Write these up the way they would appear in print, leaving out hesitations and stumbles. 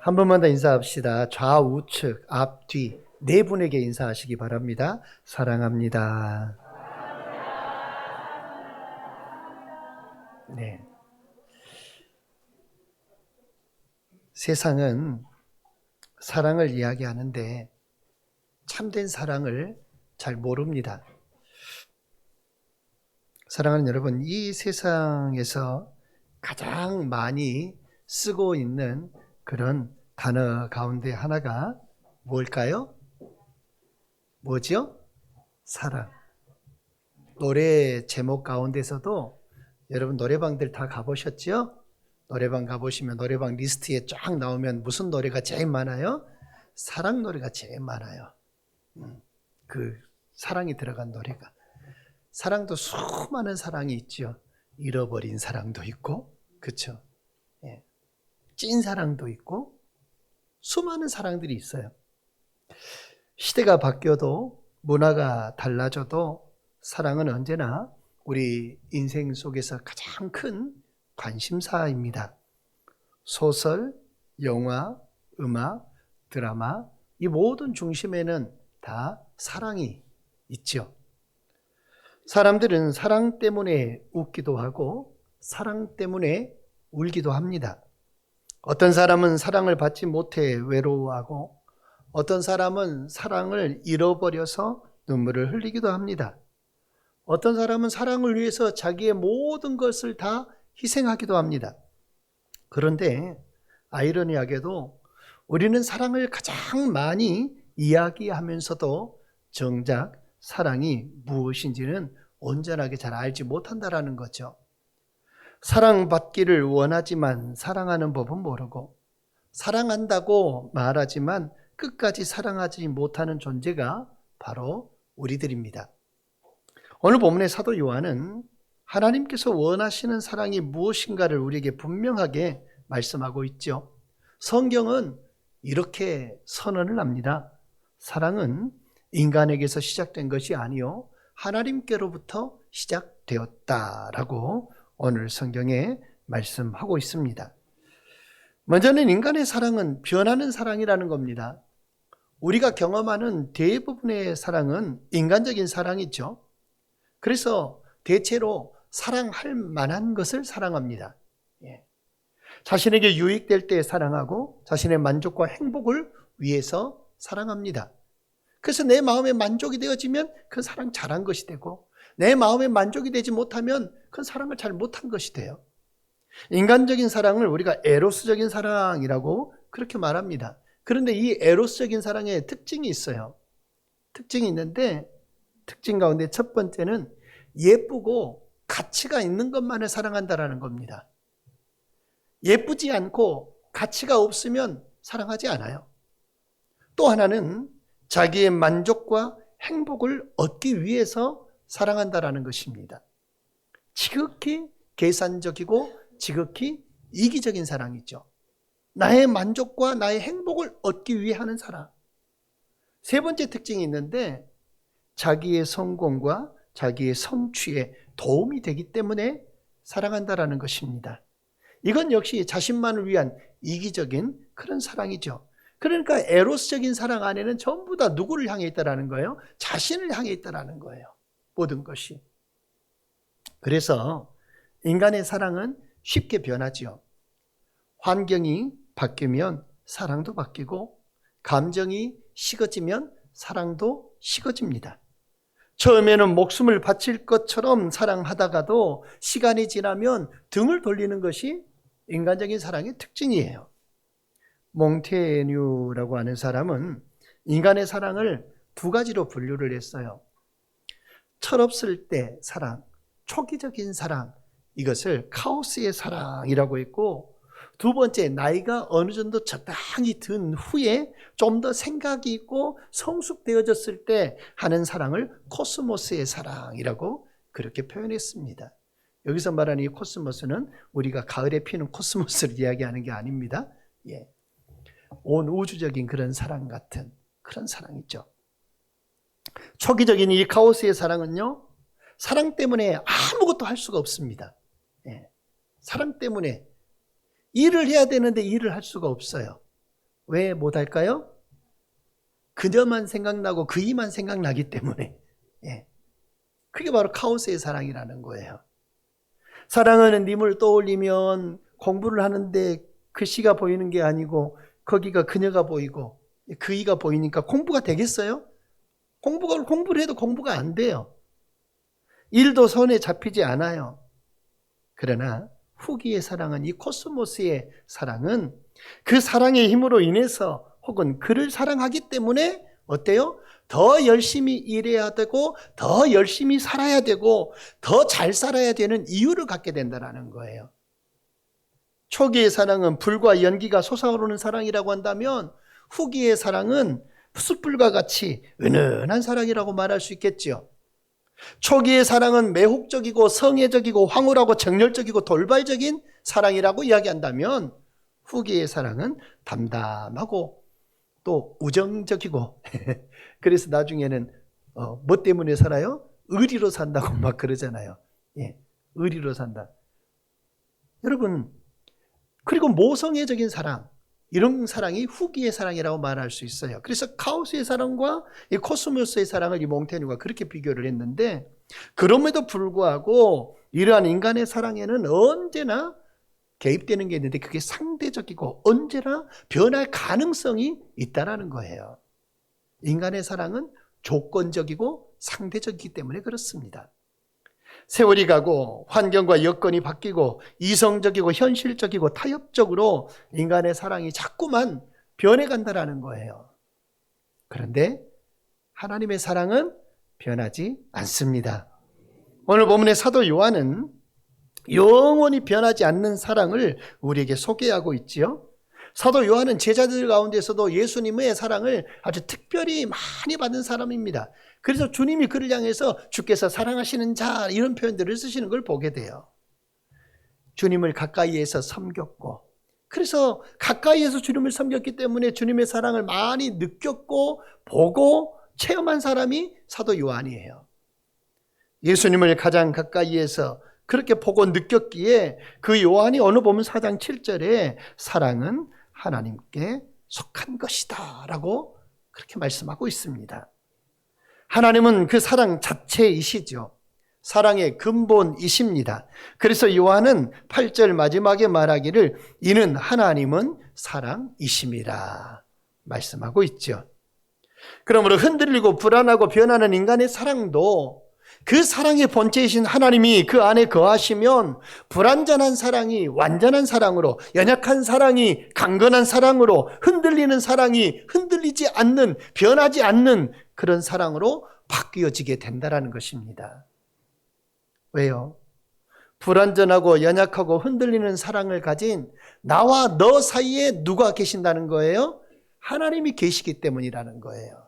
한 번만 더 인사합시다. 좌우측, 앞, 뒤 네 분에게 인사하시기 바랍니다. 사랑합니다. 네. 세상은 사랑을 이야기하는데 참된 사랑을 잘 모릅니다. 사랑하는 여러분, 이 세상에서 가장 많이 쓰고 있는 그런 단어 가운데 하나가 뭘까요? 뭐죠? 사랑. 노래 제목 가운데서도 여러분 노래방들 다 가보셨죠? 노래방 가보시면 노래방 리스트에 쫙 나오면 무슨 노래가 제일 많아요? 사랑 노래가 제일 많아요. 그 사랑이 들어간 노래가. 사랑도 수많은 사랑이 있죠. 잃어버린 사랑도 있고, 그렇죠? 예. 찐 사랑도 있고, 수많은 사랑들이 있어요. 시대가 바뀌어도 문화가 달라져도 사랑은 언제나 우리 인생 속에서 가장 큰 관심사입니다. 소설, 영화, 음악, 드라마 이 모든 중심에는 다 사랑이 있죠. 사람들은 사랑 때문에 웃기도 하고 사랑 때문에 울기도 합니다. 어떤 사람은 사랑을 받지 못해 외로워하고 어떤 사람은 사랑을 잃어버려서 눈물을 흘리기도 합니다. 어떤 사람은 사랑을 위해서 자기의 모든 것을 다 희생하기도 합니다. 그런데 아이러니하게도 우리는 사랑을 가장 많이 이야기하면서도 정작 사랑이 무엇인지는 온전하게 잘 알지 못한다라는 거죠. 사랑받기를 원하지만 사랑하는 법은 모르고 사랑한다고 말하지만 끝까지 사랑하지 못하는 존재가 바로 우리들입니다. 오늘 본문의 사도 요한은 하나님께서 원하시는 사랑이 무엇인가를 우리에게 분명하게 말씀하고 있죠. 성경은 이렇게 선언을 합니다. 사랑은 인간에게서 시작된 것이 아니요 하나님께로부터 시작되었다라고 오늘 성경에 말씀하고 있습니다. 먼저는 인간의 사랑은 변하는 사랑이라는 겁니다. 우리가 경험하는 대부분의 사랑은 인간적인 사랑이죠. 그래서 대체로 사랑할 만한 것을 사랑합니다. 자신에게 유익될 때 사랑하고 자신의 만족과 행복을 위해서 사랑합니다. 그래서 내 마음에 만족이 되어지면 그 사랑 잘한 것이 되고 내 마음에 만족이 되지 못하면 그 사랑을 잘 못한 것이 돼요. 인간적인 사랑을 우리가 에로스적인 사랑이라고 그렇게 말합니다. 그런데 이 에로스적인 사랑에 특징이 있어요. 특징이 있는데 특징 가운데 첫 번째는 예쁘고 가치가 있는 것만을 사랑한다라는 겁니다. 예쁘지 않고 가치가 없으면 사랑하지 않아요. 또 하나는 자기의 만족과 행복을 얻기 위해서 사랑한다라는 것입니다. 지극히 계산적이고 지극히 이기적인 사랑이죠. 나의 만족과 나의 행복을 얻기 위해 하는 사랑. 세 번째 특징이 있는데 자기의 성공과 자기의 성취에 도움이 되기 때문에 사랑한다라는 것입니다. 이건 역시 자신만을 위한 이기적인 그런 사랑이죠. 그러니까 에로스적인 사랑 안에는 전부 다 누구를 향해 있다라는 거예요? 자신을 향해 있다라는 거예요. 모든 것이. 그래서 인간의 사랑은 쉽게 변하죠. 환경이 바뀌면 사랑도 바뀌고 감정이 식어지면 사랑도 식어집니다. 처음에는 목숨을 바칠 것처럼 사랑하다가도 시간이 지나면 등을 돌리는 것이 인간적인 사랑의 특징이에요. 몽테뉴라고 하는 사람은 인간의 사랑을 두 가지로 분류를 했어요. 철없을 때 사랑, 초기적인 사랑, 이것을 카오스의 사랑이라고 했고, 두 번째 나이가 어느 정도 적당히 든 후에 좀 더 생각이 있고 성숙되어졌을 때 하는 사랑을 코스모스의 사랑이라고 그렇게 표현했습니다. 여기서 말하는 이 코스모스는 우리가 가을에 피는 코스모스를 이야기하는 게 아닙니다. 온 우주적인 그런 사랑 같은 그런 사랑이죠. 초기적인 이 카오스의 사랑은요, 사랑 때문에 아무것도 할 수가 없습니다. 사랑 때문에 일을 해야 되는데 일을 할 수가 없어요. 왜 못할까요? 그녀만 생각나고 그이만 생각나기 때문에. 예. 그게 바로 카오스의 사랑이라는 거예요. 사랑하는 님을 떠올리면 공부를 하는데 글씨가 보이는 게 아니고 거기가 그녀가 보이고 그이가 보이니까 공부가 되겠어요? 공부를 해도 공부가 안 돼요. 일도 손에 잡히지 않아요. 그러나 후기의 사랑은, 이 코스모스의 사랑은 그 사랑의 힘으로 인해서 혹은 그를 사랑하기 때문에 어때요? 더 열심히 일해야 되고 더 열심히 살아야 되고 더 잘 살아야 되는 이유를 갖게 된다는 거예요. 초기의 사랑은 불과 연기가 솟아오르는 사랑이라고 한다면 후기의 사랑은 숯불과 같이 은은한 사랑이라고 말할 수 있겠죠. 초기의 사랑은 매혹적이고 성애적이고 황홀하고 정열적이고 돌발적인 사랑이라고 이야기한다면 후기의 사랑은 담담하고 또 우정적이고 그래서 나중에는 뭐 때문에 살아요? 의리로 산다고 막 그러잖아요. 예, 의리로 산다. 여러분, 그리고 모성애적인 사랑, 이런 사랑이 후기의 사랑이라고 말할 수 있어요. 그래서 카오스의 사랑과 이 코스모스의 사랑을 이 몽테뉴가 그렇게 비교를 했는데, 그럼에도 불구하고 이러한 인간의 사랑에는 언제나 개입되는 게 있는데 그게 상대적이고 언제나 변할 가능성이 있다는 거예요. 인간의 사랑은 조건적이고 상대적이기 때문에 그렇습니다. 세월이 가고 환경과 여건이 바뀌고 이성적이고 현실적이고 타협적으로 인간의 사랑이 자꾸만 변해간다는 거예요. 그런데 하나님의 사랑은 변하지 않습니다. 오늘 본문의 사도 요한은 영원히 변하지 않는 사랑을 우리에게 소개하고 있지요. 사도 요한은 제자들 가운데서도 예수님의 사랑을 아주 특별히 많이 받은 사람입니다. 그래서 주님이 그를 향해서 주께서 사랑하시는 자, 이런 표현들을 쓰시는 걸 보게 돼요. 주님을 가까이에서 섬겼고, 그래서 가까이에서 주님을 섬겼기 때문에 주님의 사랑을 많이 느꼈고 보고 체험한 사람이 사도 요한이에요. 예수님을 가장 가까이에서 그렇게 보고 느꼈기에 그 요한이 어느 보면 4장 7절에 사랑은 하나님께 속한 것이다 라고 그렇게 말씀하고 있습니다. 하나님은 그 사랑 자체이시죠. 사랑의 근본이십니다. 그래서 요한은 8절 마지막에 말하기를 이는 하나님은 사랑이심이라 말씀하고 있죠. 그러므로 흔들리고 불안하고 변하는 인간의 사랑도 그 사랑의 본체이신 하나님이 그 안에 거하시면 불완전한 사랑이 완전한 사랑으로, 연약한 사랑이 강건한 사랑으로, 흔들리는 사랑이 흔들리지 않는, 변하지 않는 그런 사랑으로 바뀌어지게 된다는 것입니다. 왜요? 불완전하고 연약하고 흔들리는 사랑을 가진 나와 너 사이에 누가 계신다는 거예요? 하나님이 계시기 때문이라는 거예요.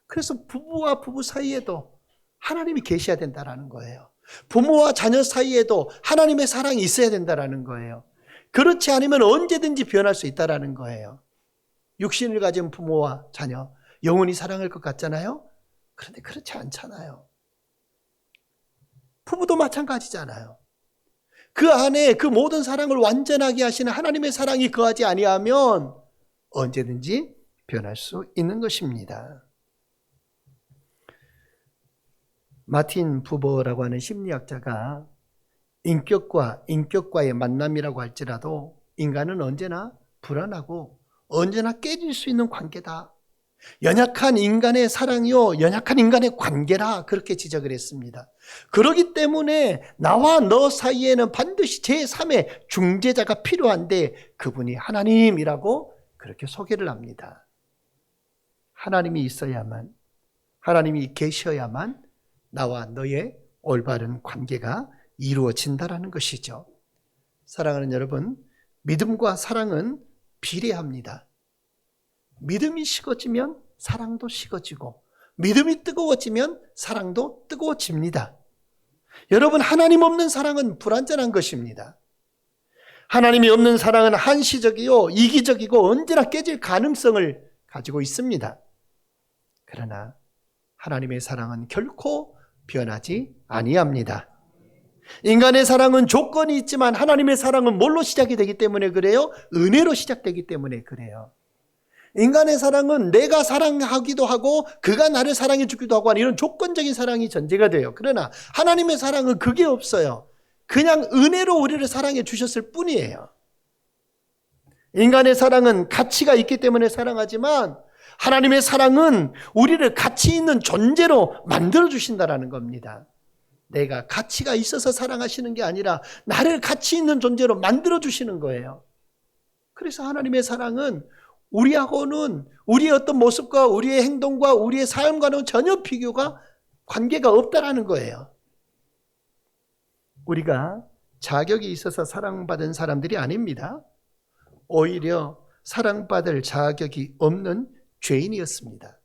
그래서 부부와 부부 사이에도 하나님이 계셔야 된다는 거예요. 부모와 자녀 사이에도 하나님의 사랑이 있어야 된다는 거예요. 그렇지 않으면 언제든지 변할 수 있다는 거예요. 육신을 가진 부모와 자녀, 영원히 사랑할 것 같잖아요? 그런데 그렇지 않잖아요. 부부도 마찬가지잖아요. 그 안에 그 모든 사랑을 완전하게 하시는 하나님의 사랑이 거하지 아니하면 언제든지 변할 수 있는 것입니다. 마틴 부버라고 하는 심리학자가 인격과 인격과의 만남이라고 할지라도 인간은 언제나 불안하고 언제나 깨질 수 있는 관계다. 연약한 인간의 사랑이요, 연약한 인간의 관계라 그렇게 지적을 했습니다. 그렇기 때문에 나와 너 사이에는 반드시 제3의 중재자가 필요한데 그분이 하나님이라고 그렇게 소개를 합니다. 하나님이 있어야만, 하나님이 계셔야만 나와 너의 올바른 관계가 이루어진다라는 것이죠. 사랑하는 여러분, 믿음과 사랑은 비례합니다. 믿음이 식어지면 사랑도 식어지고 믿음이 뜨거워지면 사랑도 뜨거워집니다. 여러분, 하나님 없는 사랑은 불완전한 것입니다. 하나님이 없는 사랑은 한시적이요, 이기적이고 언제나 깨질 가능성을 가지고 있습니다. 그러나 하나님의 사랑은 결코 변하지 아니합니다. 인간의 사랑은 조건이 있지만 하나님의 사랑은 뭘로 시작이 되기 때문에 그래요? 은혜로 시작되기 때문에 그래요. 인간의 사랑은 내가 사랑하기도 하고 그가 나를 사랑해 주기도 하고 하는 이런 조건적인 사랑이 전제가 돼요. 그러나 하나님의 사랑은 그게 없어요. 그냥 은혜로 우리를 사랑해 주셨을 뿐이에요. 인간의 사랑은 가치가 있기 때문에 사랑하지만 하나님의 사랑은 우리를 가치 있는 존재로 만들어 주신다는 겁니다. 내가 가치가 있어서 사랑하시는 게 아니라 나를 가치 있는 존재로 만들어 주시는 거예요. 그래서 하나님의 사랑은 우리하고는 우리의 어떤 모습과 우리의 행동과 우리의 삶과는 전혀 비교가 관계가 없다라는 거예요. 우리가 자격이 있어서 사랑받은 사람들이 아닙니다. 오히려 사랑받을 자격이 없는 죄인이었습니다.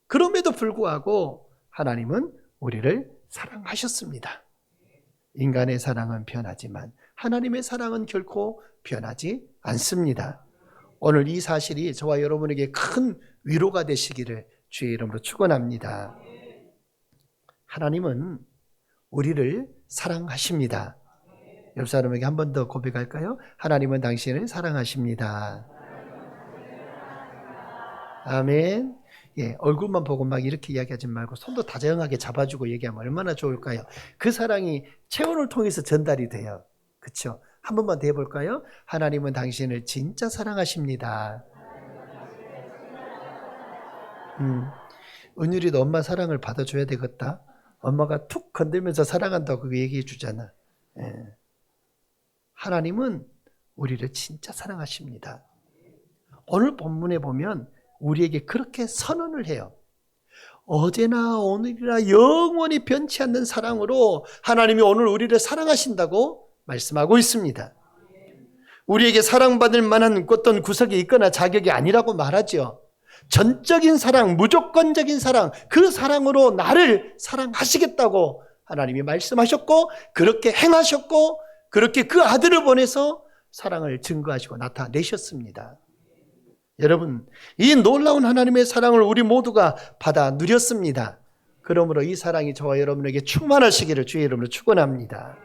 그럼에도 불구하고 하나님은 우리를 사랑하셨습니다. 인간의 사랑은 변하지만 하나님의 사랑은 결코 변하지 않습니다. 오늘 이 사실이 저와 여러분에게 큰 위로가 되시기를 주의 이름으로 축원합니다. 하나님은 우리를 사랑하십니다. 옆 사람에게 한 번 더 고백할까요? 하나님은 당신을 사랑하십니다. 아멘. 예, 얼굴만 보고 막 이렇게 이야기하지 말고 손도 다정하게 잡아주고 얘기하면 얼마나 좋을까요? 그 사랑이 체온을 통해서 전달이 돼요. 그렇죠? 한 번만 더 해볼까요? 하나님은 당신을 진짜 사랑하십니다. 은율이도 엄마 사랑을 받아줘야 되겠다. 엄마가 툭 건들면서 사랑한다고 그거 얘기해 주잖아. 예. 하나님은 우리를 진짜 사랑하십니다. 오늘 본문에 보면 우리에게 그렇게 선언을 해요. 어제나 오늘이나 영원히 변치 않는 사랑으로 하나님이 오늘 우리를 사랑하신다고 말씀하고 있습니다. 우리에게 사랑받을 만한 어떤 구석이 있거나 자격이 아니라고 말하죠. 전적인 사랑, 무조건적인 사랑, 그 사랑으로 나를 사랑하시겠다고 하나님이 말씀하셨고 그렇게 행하셨고 그렇게 그 아들을 보내서 사랑을 증거하시고 나타내셨습니다. 여러분, 이 놀라운 하나님의 사랑을 우리 모두가 받아 누렸습니다. 그러므로 이 사랑이 저와 여러분에게 충만하시기를 주의 이름으로 축원합니다.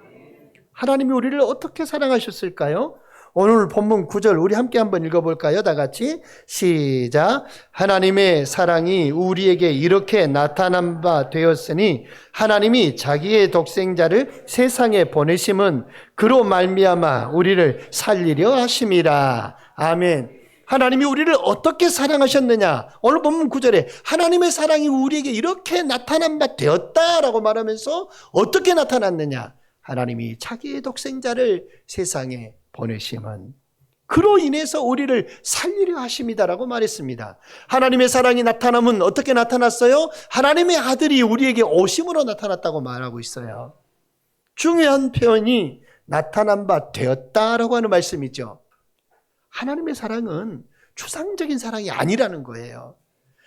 하나님이 우리를 어떻게 사랑하셨을까요? 오늘 본문 9절 우리 함께 한번 읽어볼까요? 다 같이 시작. 하나님의 사랑이 우리에게 이렇게 나타난 바 되었으니 하나님이 자기의 독생자를 세상에 보내심은 그로 말미암아 우리를 살리려 하심이라. 아멘. 하나님이 우리를 어떻게 사랑하셨느냐? 오늘 본문 9절에 하나님의 사랑이 우리에게 이렇게 나타난 바 되었다라고 말하면서 어떻게 나타났느냐? 하나님이 자기의 독생자를 세상에 보내심은 그로 인해서 우리를 살리려 하심이다라고 말했습니다. 하나님의 사랑이 나타남은 어떻게 나타났어요? 하나님의 아들이 우리에게 오심으로 나타났다고 말하고 있어요. 중요한 표현이 나타난 바 되었다라고 하는 말씀이죠. 하나님의 사랑은 추상적인 사랑이 아니라는 거예요.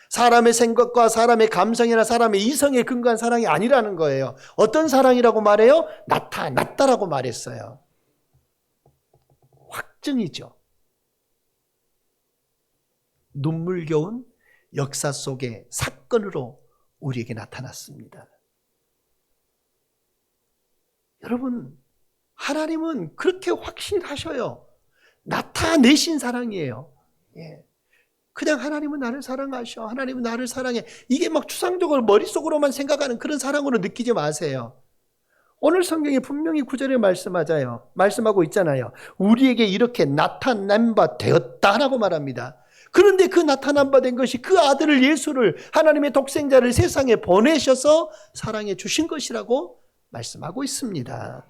사람의 생각과 사람의 감성이나 사람의 이성에 근거한 사랑이 아니라는 거예요. 어떤 사랑이라고 말해요? 나타났다라고 말했어요. 확증이죠. 눈물겨운 역사 속의 사건으로 우리에게 나타났습니다. 여러분, 하나님은 그렇게 확신하셔요. 나타내신 사랑이에요. 예. 그냥 하나님은 나를 사랑하셔. 하나님은 나를 사랑해. 이게 막 추상적으로 머릿속으로만 생각하는 그런 사랑으로 느끼지 마세요. 오늘 성경에 분명히 9절에 말씀하고 있잖아요. 우리에게 이렇게 나타난 바 되었다라고 말합니다. 그런데 그 나타난 바 된 것이 그 아들을 예수를 하나님의 독생자를 세상에 보내셔서 사랑해 주신 것이라고 말씀하고 있습니다.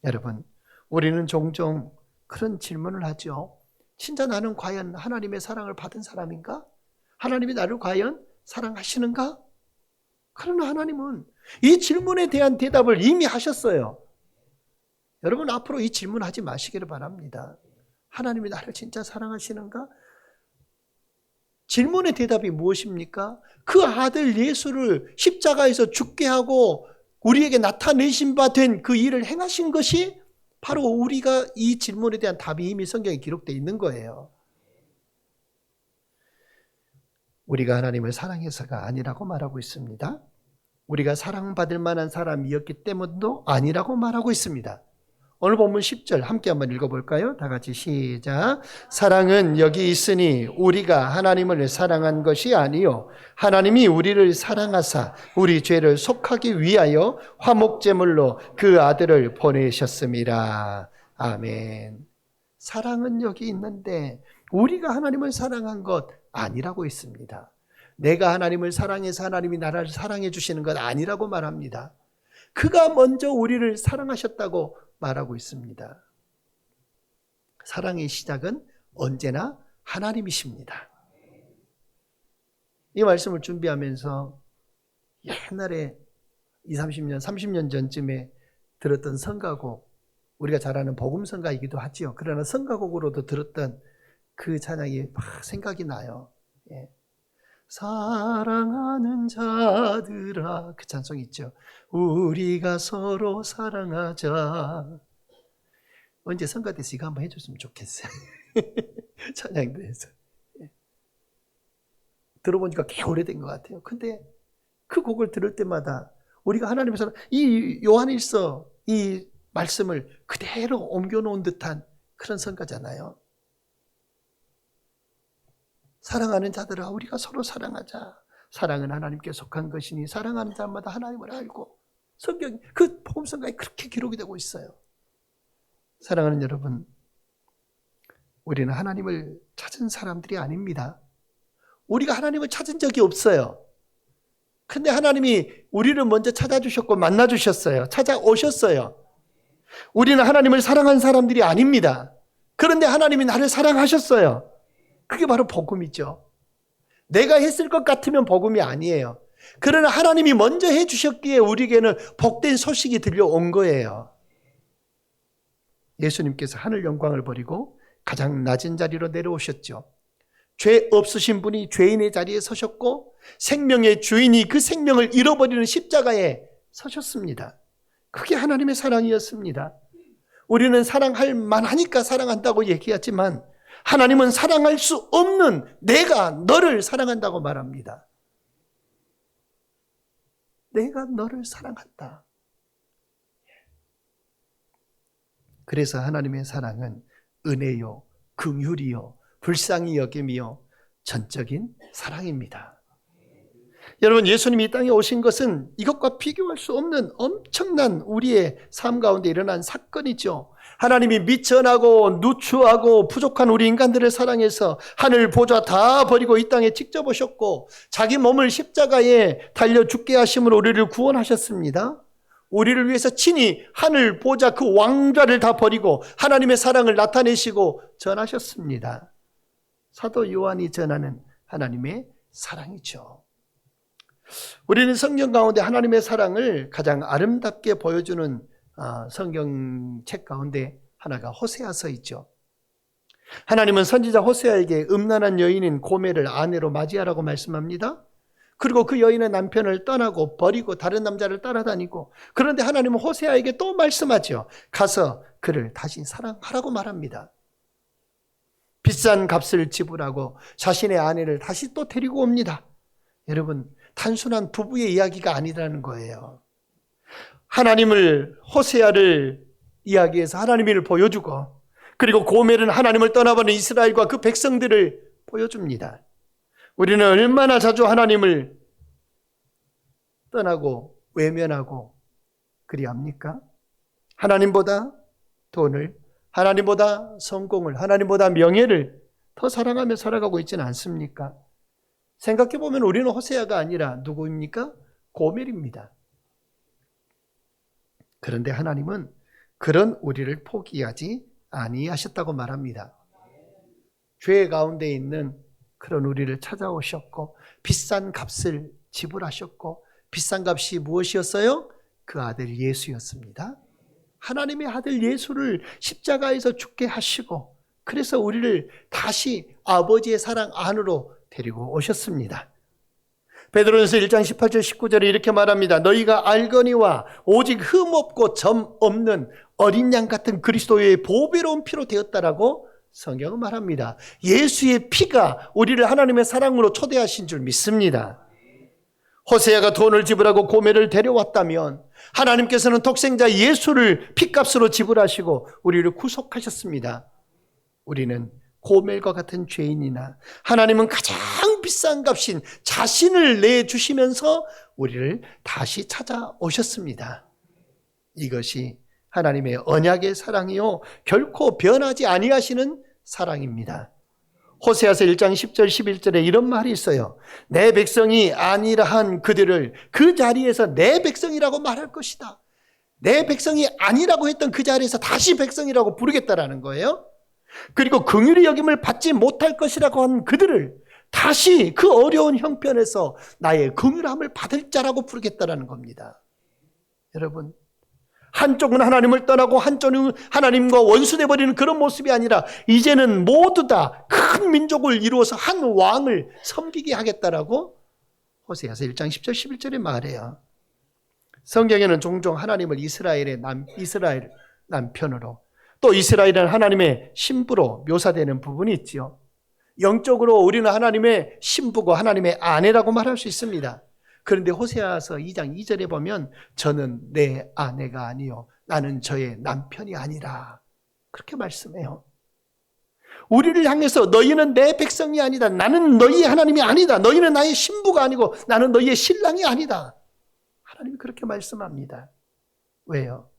여러분, 우리는 종종 그런 질문을 하죠. 진짜 나는 과연 하나님의 사랑을 받은 사람인가? 하나님이 나를 과연 사랑하시는가? 그러나 하나님은 이 질문에 대한 대답을 이미 하셨어요. 여러분, 앞으로 이 질문하지 마시기를 바랍니다. 하나님이 나를 진짜 사랑하시는가? 질문의 대답이 무엇입니까? 그 아들 예수를 십자가에서 죽게 하고 우리에게 나타내신 바 된 그 일을 행하신 것이 바로 우리가 이 질문에 대한 답이 이미 성경에 기록되어 있는 거예요. 우리가 하나님을 사랑해서가 아니라고 말하고 있습니다. 우리가 사랑받을 만한 사람이었기 때문도 아니라고 말하고 있습니다. 오늘 본문 10절 함께 한번 읽어볼까요? 다 같이 시작. 사랑은 여기 있으니 우리가 하나님을 사랑한 것이 아니요 하나님이 우리를 사랑하사 우리 죄를 속하기 위하여 화목제물로 그 아들을 보내셨습니다. 아멘. 사랑은 여기 있는데 우리가 하나님을 사랑한 것 아니라고 있습니다. 내가 하나님을 사랑해서 하나님이 나를 사랑해 주시는 것 아니라고 말합니다. 그가 먼저 우리를 사랑하셨다고 말하고 있습니다. 사랑의 시작은 언제나 하나님이십니다. 이 말씀을 준비하면서 옛날에 20, 30년 전쯤에 들었던 성가곡, 우리가 잘 아는 복음성가이기도 하지요. 그러나 성가곡으로도 들었던 그 찬양이 막 생각이 나요. 예. 사랑하는 자들아, 그 찬송 있죠. 우리가 서로 사랑하자. 언제 성가 때서 이거 한번 해줬으면 좋겠어요. 찬양대에서. 들어보니까 꽤 오래된 것 같아요. 근데 그 곡을 들을 때마다 우리가 하나님의 사랑, 이 요한일서 이 말씀을 그대로 옮겨놓은 듯한 그런 성가잖아요. 사랑하는 자들아 우리가 서로 사랑하자. 사랑은 하나님께 속한 것이니 사랑하는 자마다 하나님을 알고. 성경 그 복음성가에 그렇게 기록이 되고 있어요. 사랑하는 여러분, 우리는 하나님을 찾은 사람들이 아닙니다. 우리가 하나님을 찾은 적이 없어요. 근데 하나님이 우리를 먼저 찾아주셨고 만나주셨어요. 찾아오셨어요. 우리는 하나님을 사랑한 사람들이 아닙니다. 그런데 하나님이 나를 사랑하셨어요. 그게 바로 복음이죠. 내가 했을 것 같으면 복음이 아니에요. 그러나 하나님이 먼저 해주셨기에 우리에게는 복된 소식이 들려온 거예요. 예수님께서 하늘 영광을 버리고 가장 낮은 자리로 내려오셨죠. 죄 없으신 분이 죄인의 자리에 서셨고 생명의 주인이 그 생명을 잃어버리는 십자가에 서셨습니다. 그게 하나님의 사랑이었습니다. 우리는 사랑할 만하니까 사랑한다고 얘기하지만 하나님은 사랑할 수 없는 내가 너를 사랑한다고 말합니다. 내가 너를 사랑한다. 그래서 하나님의 사랑은 은혜요, 긍휼이요, 불쌍히 여김이요, 전적인 사랑입니다. 여러분, 예수님이 이 땅에 오신 것은 이것과 비교할 수 없는 엄청난 우리의 삶 가운데 일어난 사건이죠. 하나님이 미천하고 누추하고 부족한 우리 인간들을 사랑해서 하늘 보좌 다 버리고 이 땅에 직접 오셨고 자기 몸을 십자가에 달려 죽게 하심으로 우리를 구원하셨습니다. 우리를 위해서 친히 하늘 보좌 그 왕좌를 다 버리고 하나님의 사랑을 나타내시고 전하셨습니다. 사도 요한이 전하는 하나님의 사랑이죠. 우리는 성경 가운데 하나님의 사랑을 가장 아름답게 보여주는 성경책 가운데 하나가 호세아서 있죠. 하나님은 선지자 호세아에게 음란한 여인인 고멜을 아내로 맞이하라고 말씀합니다. 그리고 그 여인의 남편을 떠나고 버리고 다른 남자를 따라다니고, 그런데 하나님은 호세아에게 또 말씀하죠. 가서 그를 다시 사랑하라고 말합니다. 비싼 값을 지불하고 자신의 아내를 다시 또 데리고 옵니다. 여러분, 단순한 부부의 이야기가 아니라는 거예요. 하나님을, 호세아를 이야기해서 하나님을 보여주고, 그리고 고멜은 하나님을 떠나버린 이스라엘과 그 백성들을 보여줍니다. 우리는 얼마나 자주 하나님을 떠나고 외면하고 그리합니까? 하나님보다 돈을, 하나님보다 성공을, 하나님보다 명예를 더 사랑하며 살아가고 있지는 않습니까? 생각해보면 우리는 호세아가 아니라 누구입니까? 고멜입니다. 그런데 하나님은 그런 우리를 포기하지 아니하셨다고 말합니다. 죄 가운데 있는 그런 우리를 찾아오셨고 비싼 값을 지불하셨고, 비싼 값이 무엇이었어요? 그 아들 예수였습니다. 하나님의 아들 예수를 십자가에서 죽게 하시고, 그래서 우리를 다시 아버지의 사랑 안으로 데리고 오셨습니다. 베드로전서 1장 18절 19절에 이렇게 말합니다. 너희가 알거니와 오직 흠없고 점 없는 어린 양 같은 그리스도의 보배로운 피로 되었다라고 성경은 말합니다. 예수의 피가 우리를 하나님의 사랑으로 초대하신 줄 믿습니다. 호세아가 돈을 지불하고 고멜을 데려왔다면 하나님께서는 독생자 예수를 핏값으로 지불하시고 우리를 구속하셨습니다. 우리는 고멜과 같은 죄인이나 하나님은 가장 비싼 값인 자신을 내주시면서 우리를 다시 찾아오셨습니다. 이것이 하나님의 언약의 사랑이요 결코 변하지 아니하시는 사랑입니다. 호세아서 1장 10절 11절에 이런 말이 있어요. 내 백성이 아니라 한 그들을 그 자리에서 내 백성이라고 말할 것이다. 내 백성이 아니라고 했던 그 자리에서 다시 백성이라고 부르겠다라는 거예요. 그리고 긍휼히 여김을 받지 못할 것이라고 한 그들을 다시 그 어려운 형편에서 나의 긍휼함을 받을 자라고 부르겠다라는 겁니다. 여러분, 한쪽은 하나님을 떠나고 한쪽은 하나님과 원수돼 버리는 그런 모습이 아니라 이제는 모두 다 큰 민족을 이루어서 한 왕을 섬기게 하겠다라고 호세아서 1장 10절 11절에 말해요. 성경에는 종종 하나님을 이스라엘 남편으로 또 이스라엘은 하나님의 신부로 묘사되는 부분이 있지요. 영적으로 우리는 하나님의 신부고 하나님의 아내라고 말할 수 있습니다. 그런데 호세아서 2장 2절에 보면 저는 내 아내가 아니요 나는 저의 남편이 아니라 그렇게 말씀해요. 우리를 향해서 너희는 내 백성이 아니다. 나는 너희의 하나님이 아니다. 너희는 나의 신부가 아니고 나는 너희의 신랑이 아니다. 하나님이 그렇게 말씀합니다. 왜요?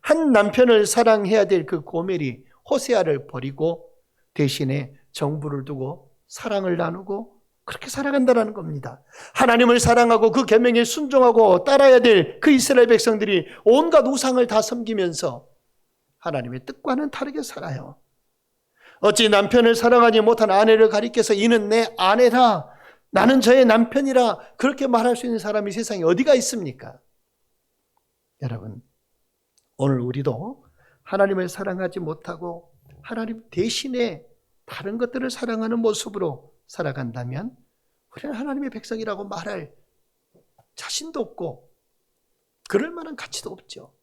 한 남편을 사랑해야 될 그 고멜이 호세아를 버리고 대신에 정부를 두고 사랑을 나누고 그렇게 살아간다는 겁니다. 하나님을 사랑하고 그 계명에 순종하고 따라야 될 그 이스라엘 백성들이 온갖 우상을 다 섬기면서 하나님의 뜻과는 다르게 살아요. 어찌 남편을 사랑하지 못한 아내를 가리켜서 이는 내 아내라 나는 저의 남편이라 그렇게 말할 수 있는 사람이 세상에 어디가 있습니까? 여러분, 오늘 우리도 하나님을 사랑하지 못하고 하나님 대신에 다른 것들을 사랑하는 모습으로 살아간다면 우리는 하나님의 백성이라고 말할 자신도 없고 그럴 만한 가치도 없죠.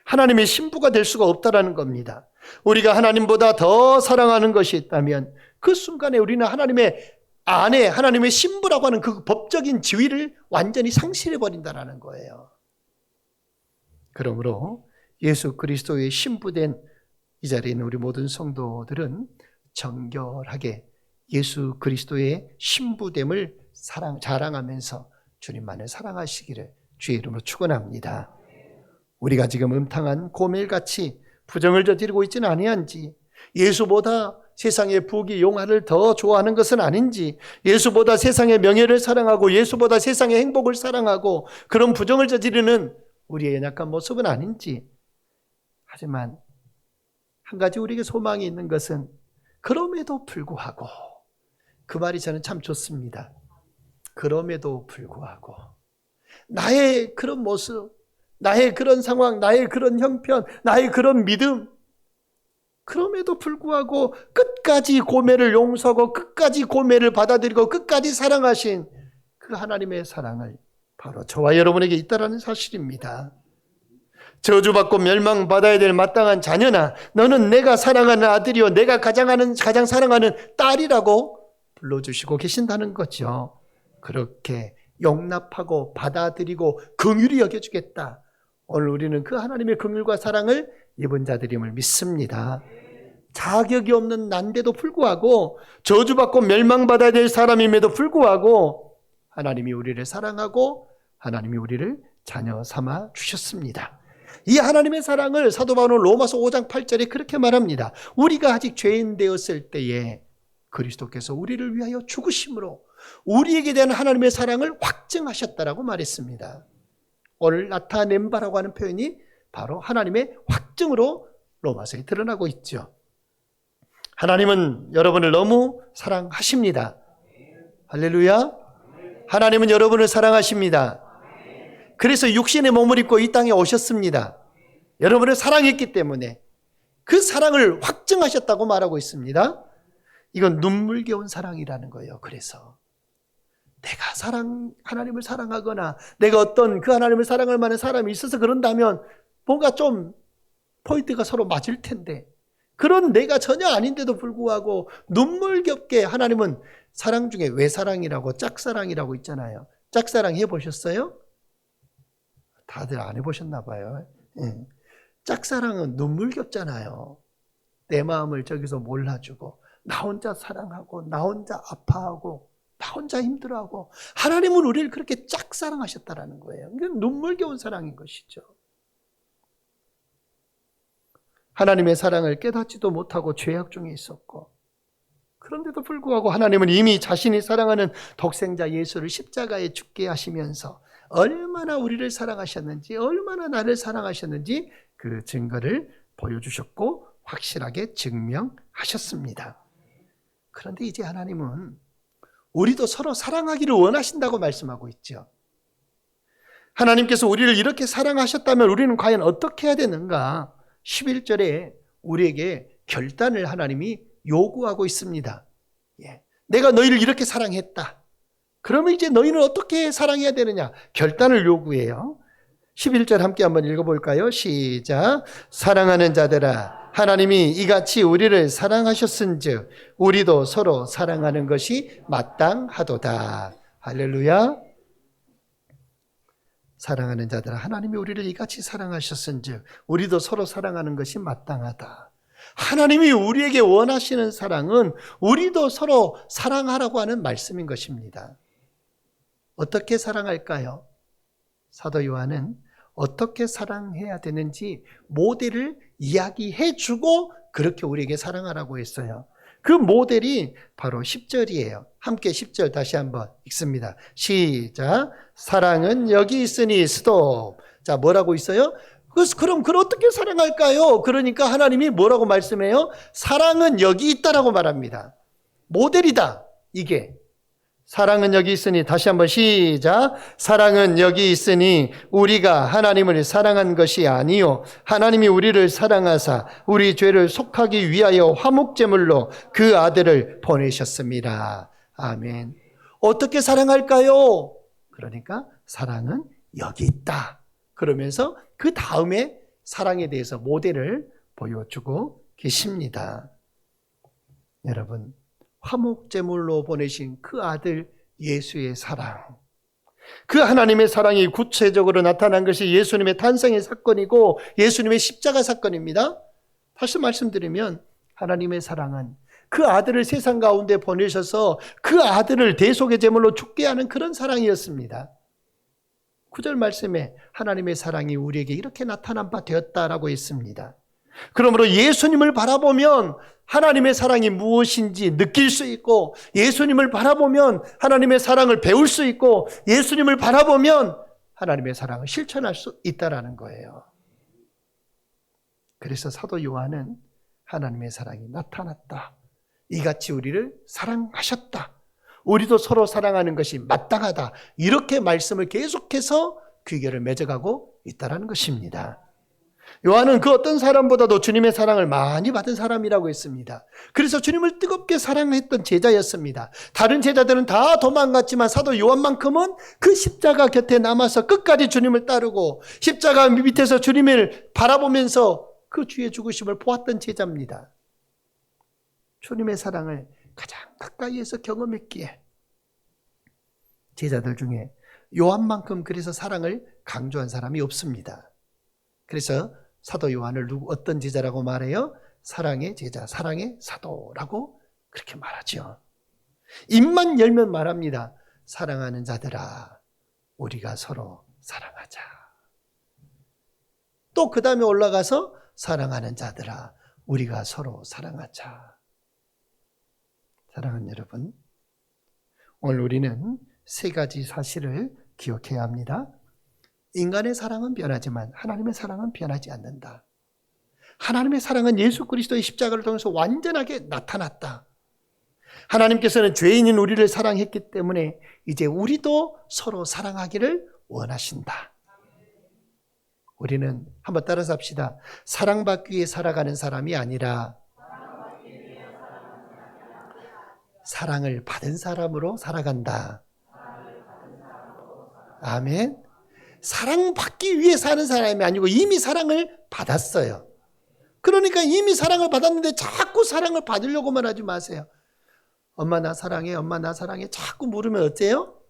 하나님의 신부가 될 수가 없다라는 겁니다. 우리가 하나님보다 더 사랑하는 것이 있다면 그 순간에 우리는 하나님의 아내, 하나님의 신부라고 하는 그 법적인 지위를 완전히 상실해버린다는 거예요. 그러므로 예수 그리스도의 신부된 이 자리에 있는 우리 모든 성도들은 정결하게 예수 그리스도의 신부됨을 자랑하면서 주님만을 사랑하시기를 주의 이름으로 축원합니다. 우리가 지금 음탕한 고멜같이 부정을 저지르고 있지는 아니한지, 예수보다 세상의 부귀 용화를 더 좋아하는 것은 아닌지, 예수보다 세상의 명예를 사랑하고 예수보다 세상의 행복을 사랑하고 그런 부정을 저지르는 우리의 연약한 모습은 아닌지, 하지만 한 가지 우리에게 소망이 있는 것은 그럼에도 불구하고, 그 말이 저는 참 좋습니다. 그럼에도 불구하고 나의 그런 모습, 나의 그런 상황, 나의 그런 형편, 나의 그런 믿음, 그럼에도 불구하고 끝까지 고멜을 용서하고 끝까지 고멜을 받아들이고 끝까지 사랑하신 그 하나님의 사랑을 바로 저와 여러분에게 있다라는 사실입니다. 저주받고 멸망받아야 될 마땅한 자녀나 너는 내가 사랑하는 아들이요 내가 가장 사랑하는 딸이라고 불러주시고 계신다는 거죠. 그렇게 용납하고 받아들이고 긍휼히 여겨주겠다. 오늘 우리는 그 하나님의 긍휼과 사랑을 입은 자들임을 믿습니다. 자격이 없는 난데도 불구하고 저주받고 멸망받아야 될 사람임에도 불구하고 하나님이 우리를 사랑하고 하나님이 우리를 자녀 삼아 주셨습니다. 이 하나님의 사랑을 사도 바울은 로마서 5장 8절에 그렇게 말합니다. 우리가 아직 죄인 되었을 때에 그리스도께서 우리를 위하여 죽으심으로 우리에게 대한 하나님의 사랑을 확증하셨다라고 말했습니다. 오늘 나타낸 바라고 하는 표현이 바로 하나님의 확증으로 로마서에 드러나고 있죠. 하나님은 여러분을 너무 사랑하십니다. 할렐루야. 하나님은 여러분을 사랑하십니다. 그래서 육신의 몸을 입고 이 땅에 오셨습니다. 여러분을 사랑했기 때문에 그 사랑을 확증하셨다고 말하고 있습니다. 이건 눈물겨운 사랑이라는 거예요. 그래서 내가 하나님을 사랑하거나 내가 어떤 그 하나님을 사랑할 만한 사람이 있어서 그런다면 뭔가 좀 포인트가 서로 맞을 텐데, 그런 내가 전혀 아닌데도 불구하고 눈물겹게 하나님은 사랑 중에 외사랑이라고 짝사랑이라고 있잖아요. 짝사랑 해보셨어요? 다들 안 해보셨나 봐요. 짝사랑은 눈물겹잖아요. 내 마음을 저기서 몰라주고 나 혼자 사랑하고 나 혼자 아파하고 나 혼자 힘들어하고, 하나님은 우리를 그렇게 짝사랑하셨다라는 거예요. 이건 눈물겨운 사랑인 것이죠. 하나님의 사랑을 깨닫지도 못하고 죄악 중에 있었고, 그런데도 불구하고 하나님은 이미 자신이 사랑하는 독생자 예수를 십자가에 죽게 하시면서 얼마나 우리를 사랑하셨는지, 얼마나 나를 사랑하셨는지 그 증거를 보여주셨고 확실하게 증명하셨습니다. 그런데 이제 하나님은 우리도 서로 사랑하기를 원하신다고 말씀하고 있죠. 하나님께서 우리를 이렇게 사랑하셨다면 우리는 과연 어떻게 해야 되는가? 11절에 우리에게 결단을 하나님이 요구하고 있습니다. 내가 너희를 이렇게 사랑했다. 그러면 이제 너희는 어떻게 사랑해야 되느냐? 결단을 요구해요. 11절 함께 한번 읽어볼까요? 시작. 사랑하는 자들아, 하나님이 이같이 우리를 사랑하셨은즉 우리도 서로 사랑하는 것이 마땅하도다. 할렐루야. 사랑하는 자들아, 하나님이 우리를 이같이 사랑하셨은즉 우리도 서로 사랑하는 것이 마땅하다. 하나님이 우리에게 원하시는 사랑은 우리도 서로 사랑하라고 하는 말씀인 것입니다. 어떻게 사랑할까요? 사도 요한은 어떻게 사랑해야 되는지 모델을 이야기해 주고 그렇게 우리에게 사랑하라고 했어요. 그 모델이 바로 10절이에요. 함께 10절 다시 한번 읽습니다. 시작. 사랑은 여기 있으니 스톱. 자, 뭐라고 있어요? 그럼 어떻게 사랑할까요? 그러니까 하나님이 뭐라고 말씀해요? 사랑은 여기 있다라고 말합니다. 모델이다. 이게. 사랑은 여기 있으니, 다시 한번 시작. 사랑은 여기 있으니 우리가 하나님을 사랑한 것이 아니요 하나님이 우리를 사랑하사 우리 죄를 속하기 위하여 화목제물로 그 아들을 보내셨습니다. 아멘. 어떻게 사랑할까요? 그러니까 사랑은 여기 있다. 그러면서 그 다음에 사랑에 대해서 모델을 보여주고 계십니다. 여러분, 화목제물로 보내신 그 아들 예수의 사랑, 그 하나님의 사랑이 구체적으로 나타난 것이 예수님의 탄생의 사건이고 예수님의 십자가 사건입니다. 다시 말씀드리면 하나님의 사랑은 그 아들을 세상 가운데 보내셔서 그 아들을 대속의 제물로 죽게 하는 그런 사랑이었습니다. 9절 말씀에 하나님의 사랑이 우리에게 이렇게 나타난 바 되었다라고 했습니다. 그러므로 예수님을 바라보면 하나님의 사랑이 무엇인지 느낄 수 있고, 예수님을 바라보면 하나님의 사랑을 배울 수 있고, 예수님을 바라보면 하나님의 사랑을 실천할 수 있다라는 거예요. 그래서 사도 요한은 하나님의 사랑이 나타났다, 이같이 우리를 사랑하셨다, 우리도 서로 사랑하는 것이 마땅하다, 이렇게 말씀을 계속해서 귀결을 맺어가고 있다는 것입니다. 요한은 그 어떤 사람보다도 주님의 사랑을 많이 받은 사람이라고 했습니다. 그래서 주님을 뜨겁게 사랑했던 제자였습니다. 다른 제자들은 다 도망갔지만 사도 요한만큼은 그 십자가 곁에 남아서 끝까지 주님을 따르고 십자가 밑에서 주님을 바라보면서 그 주의 죽으심을 보았던 제자입니다. 주님의 사랑을 가장 가까이에서 경험했기에 제자들 중에 요한만큼 그래서 사랑을 강조한 사람이 없습니다. 그래서 사도 요한을 어떤 제자라고 말해요? 사랑의 제자, 사랑의 사도라고 그렇게 말하죠. 입만 열면 말합니다. 사랑하는 자들아, 우리가 서로 사랑하자. 또 그 다음에 올라가서 사랑하는 자들아, 우리가 서로 사랑하자. 사랑하는 여러분, 오늘 우리는 세 가지 사실을 기억해야 합니다. 인간의 사랑은 변하지만 하나님의 사랑은 변하지 않는다. 하나님의 사랑은 예수 그리스도의 십자가를 통해서 완전하게 나타났다. 하나님께서는 죄인인 우리를 사랑했기 때문에 이제 우리도 서로 사랑하기를 원하신다. 우리는 한번 따라서 합시다. 사랑받기 위해 살아가는 사람이 아니라 사랑을 받은 사람으로 살아간다. 아멘. 사랑받기 위해 사는 사람이 아니고 이미 사랑을 받았어요. 그러니까 이미 사랑을 받았는데 자꾸 사랑을 받으려고만 하지 마세요. 엄마 나 사랑해, 엄마 나 사랑해 자꾸 물으면 어때요?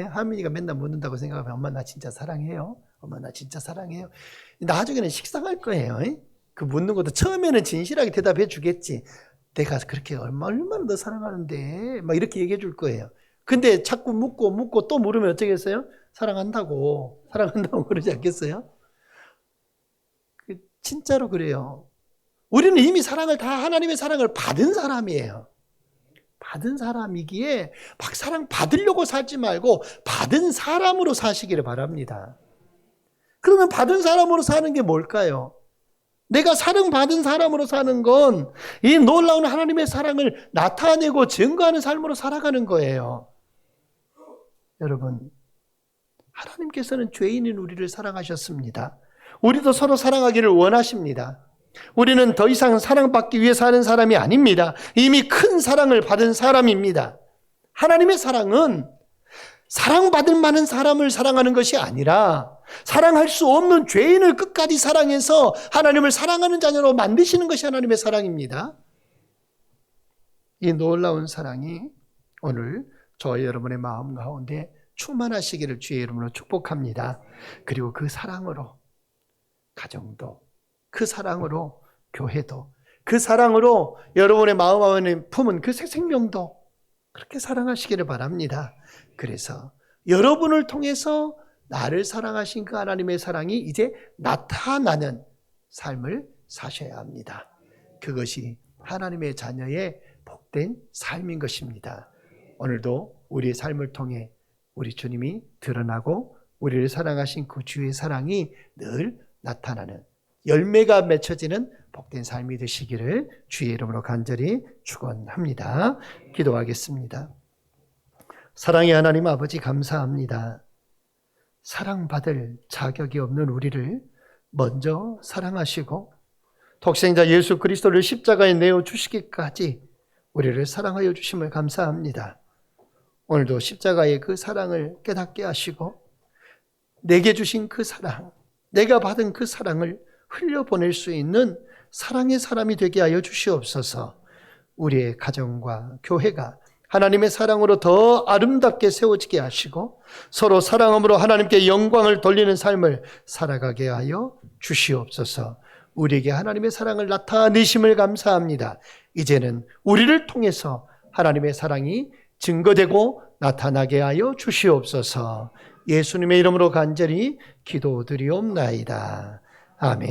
할머니가 맨날 묻는다고 생각하면 엄마 나 진짜 사랑해요? 엄마 나 진짜 사랑해요? 나중에는 식상할 거예요. 그 묻는 것도 처음에는 진실하게 대답해 주겠지. 내가 그렇게 얼마나 너 사랑하는데 막 이렇게 얘기해 줄 거예요. 근데 자꾸 묻고 또 물으면 어쩌겠어요? 사랑한다고 그러지 않겠어요? 진짜로 그래요. 우리는 이미 사랑을 다 하나님의 사랑을 받은 사람이에요. 받은 사람이기에 막 사랑 받으려고 살지 말고 받은 사람으로 사시기를 바랍니다. 그러면 받은 사람으로 사는 게 뭘까요? 내가 사랑받은 사람으로 사는 건 이 놀라운 하나님의 사랑을 나타내고 증거하는 삶으로 살아가는 거예요. 여러분, 하나님께서는 죄인인 우리를 사랑하셨습니다. 우리도 서로 사랑하기를 원하십니다. 우리는 더 이상 사랑받기 위해 사는 사람이 아닙니다. 이미 큰 사랑을 받은 사람입니다. 하나님의 사랑은 사랑받을 만한 사람을 사랑하는 것이 아니라 사랑할 수 없는 죄인을 끝까지 사랑해서 하나님을 사랑하는 자녀로 만드시는 것이 하나님의 사랑입니다. 이 놀라운 사랑이 오늘 저와 여러분의 마음 가운데 충만하시기를 주의 이름으로 축복합니다. 그리고 그 사랑으로 가정도, 그 사랑으로 교회도, 그 사랑으로 여러분의 마음 안에 품은 그 새 생명도 그렇게 사랑하시기를 바랍니다. 그래서 여러분을 통해서 나를 사랑하신 그 하나님의 사랑이 이제 나타나는 삶을 사셔야 합니다. 그것이 하나님의 자녀의 복된 삶인 것입니다. 오늘도 우리의 삶을 통해 우리 주님이 드러나고 우리를 사랑하신 그 주의 사랑이 늘 나타나는 열매가 맺혀지는 복된 삶이 되시기를 주의 이름으로 간절히 축원합니다. 기도하겠습니다. 사랑의 하나님 아버지 감사합니다. 사랑받을 자격이 없는 우리를 먼저 사랑하시고 독생자 예수 그리스도를 십자가에 내어주시기까지 우리를 사랑하여 주심을 감사합니다. 오늘도 십자가의 그 사랑을 깨닫게 하시고 내게 주신 그 사랑, 내가 받은 그 사랑을 흘려보낼 수 있는 사랑의 사람이 되게 하여 주시옵소서. 우리의 가정과 교회가 하나님의 사랑으로 더 아름답게 세워지게 하시고 서로 사랑함으로 하나님께 영광을 돌리는 삶을 살아가게 하여 주시옵소서. 우리에게 하나님의 사랑을 나타내심을 감사합니다. 이제는 우리를 통해서 하나님의 사랑이 증거되고 나타나게 하여 주시옵소서. 예수님의 이름으로 간절히 기도드리옵나이다. 아멘.